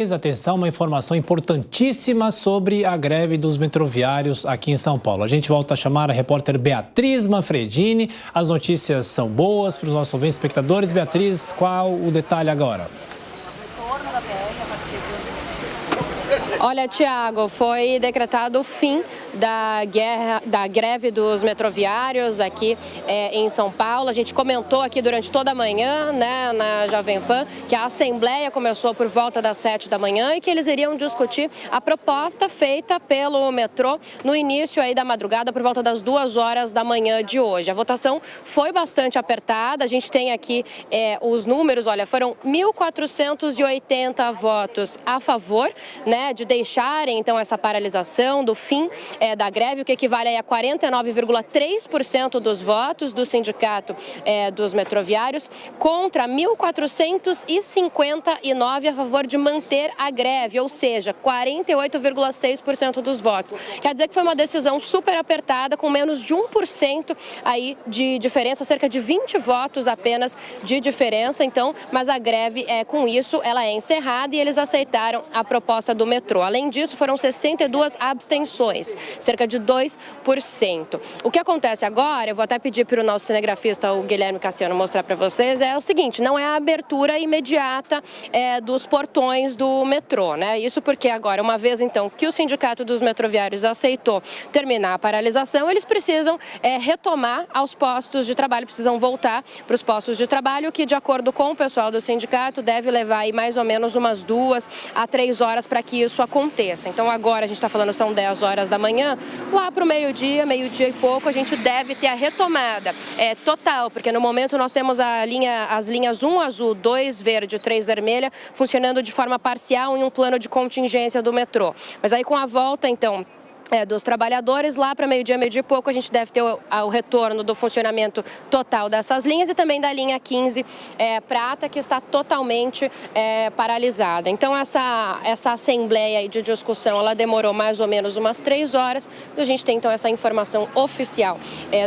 Atenção, uma informação importantíssima sobre a greve dos metroviários aqui em São Paulo. A gente volta a chamar a repórter Beatriz Manfredini. As notícias são boas para os nossos ouvintes espectadores. Beatriz, qual o detalhe agora? Olha, Tiago, foi decretado o fim da greve dos metroviários aqui em São Paulo. A gente comentou aqui durante toda a manhã, né, na Jovem Pan, que a Assembleia começou por volta das 7 da manhã e que eles iriam discutir a proposta feita pelo metrô no início aí da madrugada, por volta das 2 horas da manhã de hoje. A votação foi bastante apertada, a gente tem aqui os números, olha, foram 1.480 votos a favor, né, de deixarem então essa paralisação do fim da greve, o que equivale a 49,3% dos votos do sindicato dos metroviários, contra 1.459 a favor de manter a greve, ou seja, 48,6% dos votos. Quer dizer que foi uma decisão super apertada, com menos de 1% aí de diferença, cerca de 20 votos apenas de diferença. Então, mas a greve, com isso, ela é encerrada e eles aceitaram a proposta do metrô. Além disso, foram 62 abstenções, cerca de 2%. O que acontece agora, eu vou até pedir para o nosso cinegrafista, o Guilherme Cassiano, mostrar para vocês, é o seguinte: não é a abertura imediata dos portões do metrô, né? Isso porque agora, uma vez então que o Sindicato dos Metroviários aceitou terminar a paralisação, eles precisam retomar aos postos de trabalho, precisam voltar para os postos de trabalho, que, de acordo com o pessoal do sindicato, deve levar aí mais ou menos umas 2 a 3 horas para que isso aconteça. Então agora a gente está falando, são 10 horas da manhã, lá para o meio-dia e pouco, a gente deve ter a retomada total, porque no momento nós temos as linhas 1 azul, 2 verde e 3 vermelha funcionando de forma parcial em um plano de contingência do metrô. Mas aí com a volta, então, dos trabalhadores, lá para meio-dia e pouco, a gente deve ter o retorno do funcionamento total dessas linhas e também da linha 15 prata, que está totalmente paralisada. Então, essa assembleia aí de discussão, ela demorou mais ou menos umas 3 horas. A gente tem, então, essa informação oficial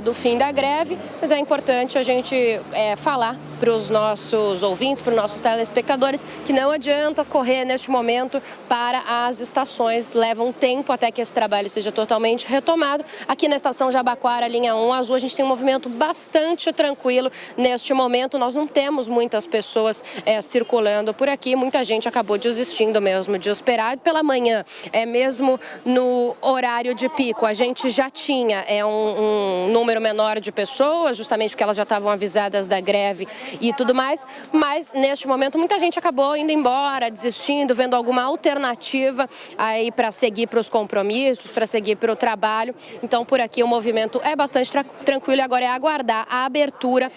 do fim da greve, mas é importante a gente falar para os nossos ouvintes, para os nossos telespectadores, que não adianta correr neste momento para as estações, leva um tempo até que esse trabalho seja totalmente retomado. Aqui na estação Jabaquara, linha 1 azul, a gente tem um movimento bastante tranquilo neste momento. Nós não temos muitas pessoas circulando por aqui, muita gente acabou desistindo mesmo de esperar. Pela manhã, mesmo no horário de pico, a gente já tinha um número menor de pessoas, justamente porque elas já estavam avisadas da greve e tudo mais, mas neste momento muita gente acabou indo embora, desistindo, vendo alguma alternativa aí para seguir para os compromissos, para seguir para o trabalho. Então, por aqui o movimento é bastante tranquilo e agora é aguardar a abertura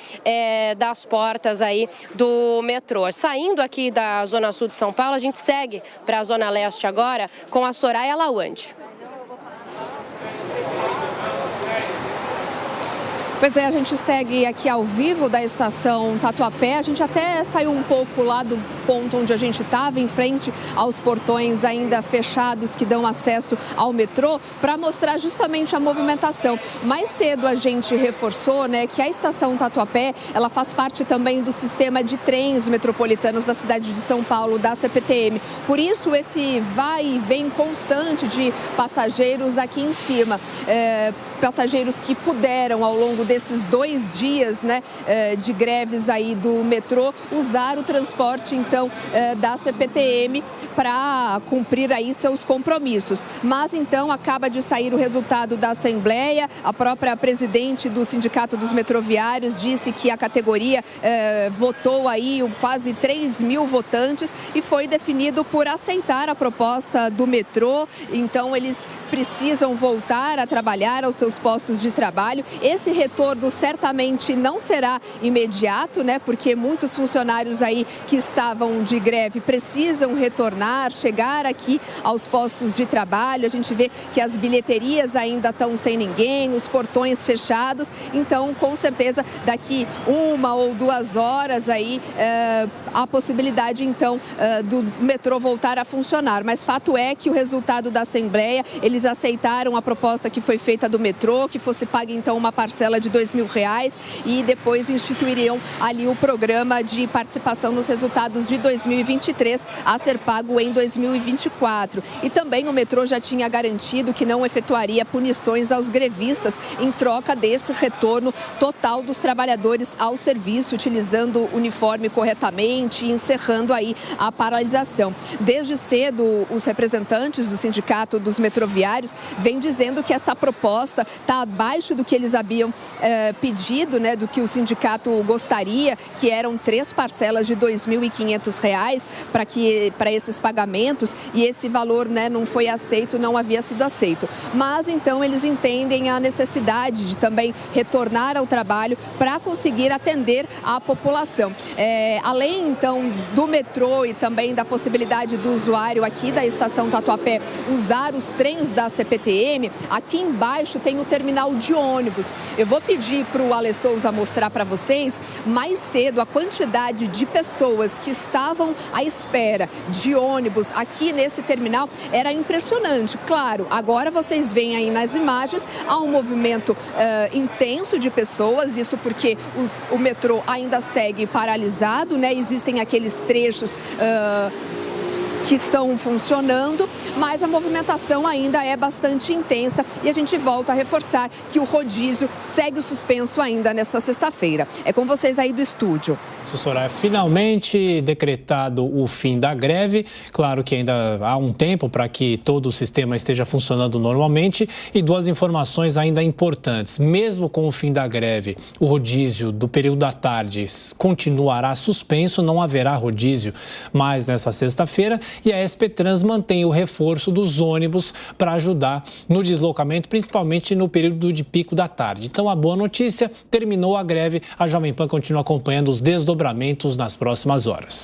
das portas aí do metrô. Saindo aqui da Zona Sul de São Paulo, a gente segue para a Zona Leste agora com a Soraya Lawande. Pois é, a gente segue aqui ao vivo da estação Tatuapé. A gente até saiu um pouco lá do ponto onde a gente estava, em frente aos portões ainda fechados que dão acesso ao metrô, para mostrar justamente a movimentação. Mais cedo a gente reforçou, né, que a estação Tatuapé, ela faz parte também do sistema de trens metropolitanos da cidade de São Paulo, da CPTM. Por isso, esse vai e vem constante de passageiros aqui em cima. Passageiros que puderam, ao longo desses 2 dias, né, de greves aí do metrô, usar o transporte, então, da CPTM para cumprir aí seus compromissos. Mas, então, acaba de sair o resultado da Assembleia. A própria presidente do Sindicato dos Metroviários disse que a categoria votou aí quase 3.000 votantes e foi definido por aceitar a proposta do metrô. Então, eles precisam voltar a trabalhar aos seus postos de trabalho. Esse retorno certamente não será imediato, né? Porque muitos funcionários aí que estavam de greve precisam retornar, chegar aqui aos postos de trabalho. A gente vê que as bilheterias ainda estão sem ninguém, os portões fechados. Então, com certeza, daqui 1 ou 2 horas aí a possibilidade, então, do metrô voltar a funcionar. Mas fato é que o resultado da Assembleia, eles eles aceitaram a proposta que foi feita do metrô, que fosse paga então uma parcela de R$2.000 e depois instituiriam ali o programa de participação nos resultados de 2023 a ser pago em 2024. E também o metrô já tinha garantido que não efetuaria punições aos grevistas em troca desse retorno total dos trabalhadores ao serviço, utilizando o uniforme corretamente e encerrando aí a paralisação. Desde cedo, os representantes do Sindicato dos Metroviários vêm dizendo que essa proposta está abaixo do que eles haviam pedido, né, do que o sindicato gostaria, que eram 3 parcelas de R$2.500 para esses pagamentos, e esse valor, né, não foi aceito, não havia sido aceito. Mas então eles entendem a necessidade de também retornar ao trabalho para conseguir atender a população. Além então do metrô e também da possibilidade do usuário aqui da estação Tatuapé usar os trens da CPTM, aqui embaixo tem o terminal de ônibus. Eu vou pedir para o Ale Souza mostrar para vocês mais cedo a quantidade de pessoas que estavam à espera de ônibus aqui nesse terminal. Era impressionante. Claro, agora vocês veem aí nas imagens, há um movimento intenso de pessoas, isso porque o metrô ainda segue paralisado, né? Existem aqueles trechos que estão funcionando, mas a movimentação ainda é bastante intensa e a gente volta a reforçar que o rodízio segue suspenso ainda nesta sexta-feira. É com vocês aí do estúdio. Soraya, finalmente decretado o fim da greve. Claro que ainda há um tempo para que todo o sistema esteja funcionando normalmente. E 2 informações ainda importantes. Mesmo com o fim da greve, o rodízio do período da tarde continuará suspenso, não haverá rodízio mais nessa sexta-feira. E a SP Trans mantém o reforço dos ônibus para ajudar no deslocamento, principalmente no período de pico da tarde. Então, a boa notícia, terminou a greve. A Jovem Pan continua acompanhando os desdobramentos nas próximas horas.